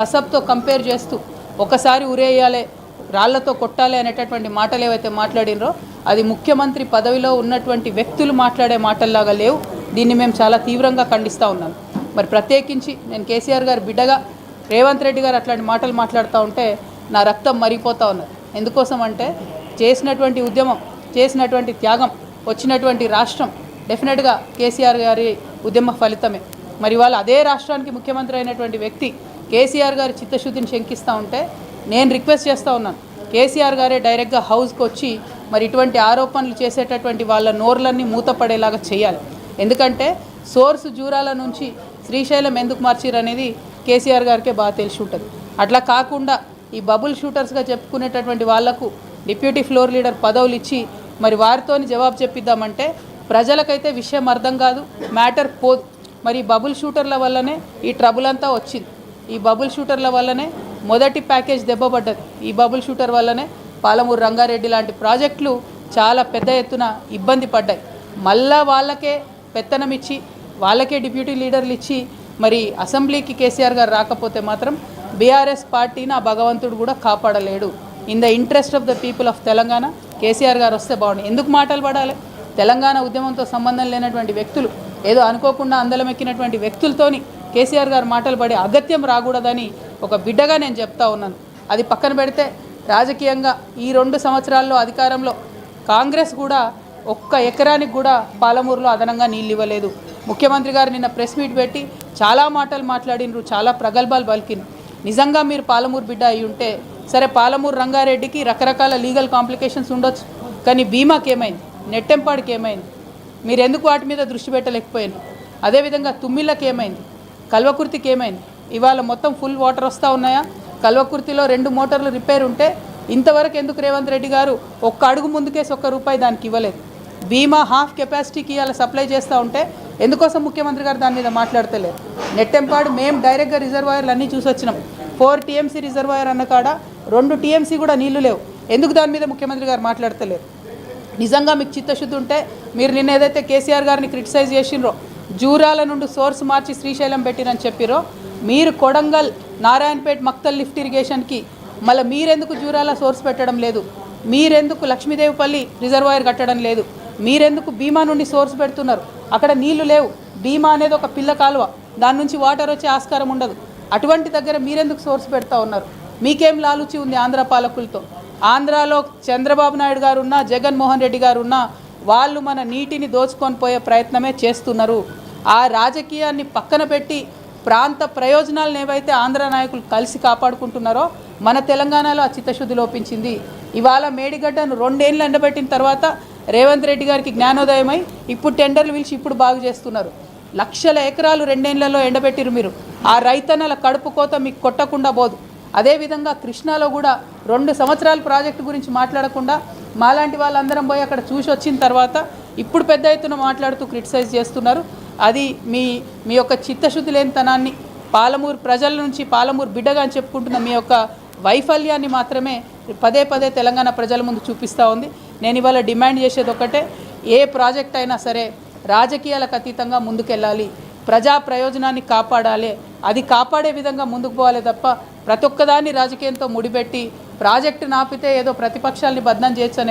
అసబ్తో compare చేస్తూ ఒకసారి ఉరేయాలి రాళ్లతో కొట్టాలి అనేటటువంటి మాటలు ఏవైతే మాట్లాడినరో అది ముఖ్యమంత్రి పదవిలో ఉన్నటువంటి వ్యక్తులు మాట్లాడే మాటల్లాగా లేవు. దీన్ని మేము చాలా తీవ్రంగా ఖండిస్తూ ఉన్నాం. మరి ప్రత్యేకించి నేను కేసీఆర్ గారి బిడ్డగా రేవంత్ రెడ్డి గారు అట్లాంటి మాటలు మాట్లాడుతూ ఉంటే నా రక్తం మరిగిపోతూ ఉన్నది. ఎందుకోసం అంటే చేసినటువంటి ఉద్యమం, చేసినటువంటి త్యాగం, వచ్చినటువంటి రాష్ట్రం డెఫినెట్గా కేసీఆర్ గారి ఉద్యమ ఫలితమే. మరి వాళ్ళు అదే రాష్ట్రానికి ముఖ్యమంత్రి అయినటువంటి వ్యక్తి కేసీఆర్ గారి చిత్తశుద్ధిని శంకిస్తూ ఉంటే నేను రిక్వెస్ట్ చేస్తూ ఉన్నాను, కేసీఆర్ గారే డైరెక్ట్గా హౌస్కి వచ్చి మరి ఇటువంటి ఆరోపణలు చేసేటటువంటి వాళ్ళ నోర్లన్నీ మూతపడేలాగా చేయాలి. ఎందుకంటే సోర్స్ జూరాల నుంచి శ్రీశైలం ఎందుకు మార్చిరు అనేది కేసీఆర్ గారికే బాగా తెలిసి ఉంటుంది. అట్లా కాకుండా ఈ బబుల్ షూటర్స్గా చెప్పుకునేటటువంటి వాళ్లకు డిప్యూటీ ఫ్లోర్ లీడర్ పదవులు ఇచ్చి మరి వారితోని జవాబు చెప్పిద్దామంటే ప్రజలకైతే విషయం అర్థం కాదు, మ్యాటర్ పోదు. మరి బబుల్ షూటర్ల వల్లనే ఈ ట్రబుల్ అంతా వచ్చింది. ఈ బబుల్ షూటర్ల వల్లనే మొదటి ప్యాకేజ్ దెబ్బపడ్డది. ఈ బబుల్ షూటర్ వల్లనే పాలమూరు రంగారెడ్డి లాంటి ప్రాజెక్టులు చాలా పెద్ద ఎత్తున ఇబ్బంది పడ్డాయి. మళ్ళా వాళ్ళకే పెత్తనం ఇచ్చి వాళ్ళకే డిప్యూటీ లీడర్లు ఇచ్చి మరి అసెంబ్లీకి కేసీఆర్ గారు రాకపోతే మాత్రం బీఆర్ఎస్ పార్టీని ఆ భగవంతుడు కూడా కాపాడలేడు. In the interest of the people of Telangana KCR గారు వస్తే బాగుంది. ఎందుకు మాటలు పడాలి? తెలంగాణ ఉద్యమంతో సంబంధం లేనటువంటి వ్యక్తులు, ఏదో అనుకోకుండా అందలం ఎక్కినటువంటి వ్యక్తులతోని కేసీఆర్ గారు మాటలు పడే అగత్యం రాకూడదని ఒక బిడ్డగా నేను చెప్తా ఉన్నాను. అది పక్కన పెడితే రాజకీయంగా ఈ 2 సంవత్సరాల్లో అధికారంలో కాంగ్రెస్ కూడా ఒక్క ఎకరానికి కూడా పాలమూరులో అదనంగా నీళ్ళు ఇవ్వలేదు. ముఖ్యమంత్రి గారు నిన్న ప్రెస్ మీట్ పెట్టి చాలా మాటలు మాట్లాడినరు, చాలా ప్రగల్భాలు పలికినరు. నిజంగా మీరు పాలమూరు బిడ్డ అయి ఉంటే సరే, పాలమూరు రంగారెడ్డికి రకరకాల లీగల్ కాంప్లికేషన్స్ ఉండొచ్చు, కానీ బీమాకి ఏమైంది, నెట్టెంపాడికి ఏమైంది, మీరు ఎందుకు వాటి మీద దృష్టి పెట్టలేకపోయారు? అదేవిధంగా తుమ్మిళ్ళకి ఏమైంది, కల్వకుర్తికి ఏమైంది? ఇవాళ మొత్తం ఫుల్ వాటర్ వస్తూ ఉన్నాయా? కల్వకుర్తిలో 2 మోటార్లు రిపేర్ ఉంటే ఇంతవరకు ఎందుకు రేవంత్ రెడ్డి గారు ఒక్క అడుగు ముందుకేసి ₹1 దానికి ఇవ్వలేదు? బీమా హాఫ్ కెపాసిటీకి ఇవాళ సప్లై చేస్తూ ఉంటే ఎందుకోసం ముఖ్యమంత్రి గారు దాని మీద మాట్లాడతలేరు? నెట్టెంపాడు మేము డైరెక్ట్గా రిజర్వాయర్లు అన్నీ చూసి వచ్చినాం. 4 TMC రిజర్వాయర్ అన్న కాడ 2 TMC కూడా నీళ్లు లేవు. ఎందుకు దాని మీద ముఖ్యమంత్రి గారు మాట్లాడతలేరు? నిజంగా మీకు చిత్తశుద్ధి ఉంటే మీరు నిన్న ఏదైతే కేసీఆర్ గారిని క్రిటిసైజ్ చేసినరో, జూరాల నుండి సోర్స్ మార్చి శ్రీశైలం పెట్టిరని చెప్పిరో, మీరు కొడంగల్ నారాయణపేట్ మక్తల్ లిఫ్ట్ ఇరిగేషన్కి మళ్ళీ మీరెందుకు జూరాల సోర్స్ పెట్టడం లేదు? మీరెందుకు లక్ష్మీదేవిపల్లి రిజర్వాయర్ కట్టడం లేదు? మీరెందుకు భీమా నుండి సోర్స్ పెడుతున్నారు? అక్కడ నీళ్లు లేవు. భీమా అనేది ఒక పిల్ల కాలువ, దాని నుంచి వాటర్ వచ్చే ఆస్కారం ఉండదు. అటువంటి దగ్గర మీరెందుకు సోర్స్ పెడతా ఉన్నారు? మీకేం లాలుచి ఉంది ఆంధ్ర పాలకులతో? ఆంధ్రాలో చంద్రబాబు నాయుడు గారు ఉన్నా, జగన్మోహన్ రెడ్డి గారు ఉన్నా, వాళ్ళు మన నీటిని దోచుకొని పోయే ప్రయత్నమే చేస్తున్నారు. ఆ రాజకీయాన్ని పక్కన పెట్టి ప్రాంత ప్రయోజనాలను ఏవైతే ఆంధ్ర నాయకులు కలిసి కాపాడుకుంటున్నారో మన తెలంగాణలో ఆ చిత్తశుద్ధి లోపించింది. ఇవాళ మేడిగడ్డను 2 ఏళ్ళు ఎండబెట్టిన తర్వాత రేవంత్ రెడ్డి గారికి జ్ఞానోదయమై ఇప్పుడు టెండర్లు పిలిచి ఇప్పుడు బాగు చేస్తున్నారు. లక్షల ఎకరాలు 2 ఏళ్లలో ఎండబెట్టిరు మీరు. ఆ రైతన్నల కడుపు కోత మీకు కొట్టకుండా పోదు. అదేవిధంగా కృష్ణాలో కూడా 2 సంవత్సరాల ప్రాజెక్టు గురించి మాట్లాడకుండా మాలాంటి వాళ్ళందరం పోయి అక్కడ చూసి వచ్చిన తర్వాత ఇప్పుడు పెద్ద ఎత్తున మాట్లాడుతూ క్రిటిసైజ్ చేస్తున్నారు. అది మీ యొక్క చిత్తశుద్ధి లేనితనాన్ని, పాలమూరు ప్రజల నుంచి పాలమూరు బిడ్డగా అని చెప్పుకుంటున్న మీ యొక్క వైఫల్యాన్ని మాత్రమే పదే పదే తెలంగాణ ప్రజల ముందు చూపిస్తూ ఉంది. నేను ఇవాళ డిమాండ్ చేసేది ఒకటే, ఏ ప్రాజెక్ట్ అయినా సరే రాజకీయాలకు అతీతంగా ముందుకెళ్ళాలి, ప్రజా ప్రయోజనాన్ని కాపాడాలి. అది కాపాడే విధంగా ముందుకు పోవాలి తప్ప ప్రతి ఒక్కదాన్ని రాజకీయంతో ముడిపెట్టి ప్రాజెక్టు నాపితే ఏదో ప్రతిపక్షాలని బదనాం చేయొచ్చు అనే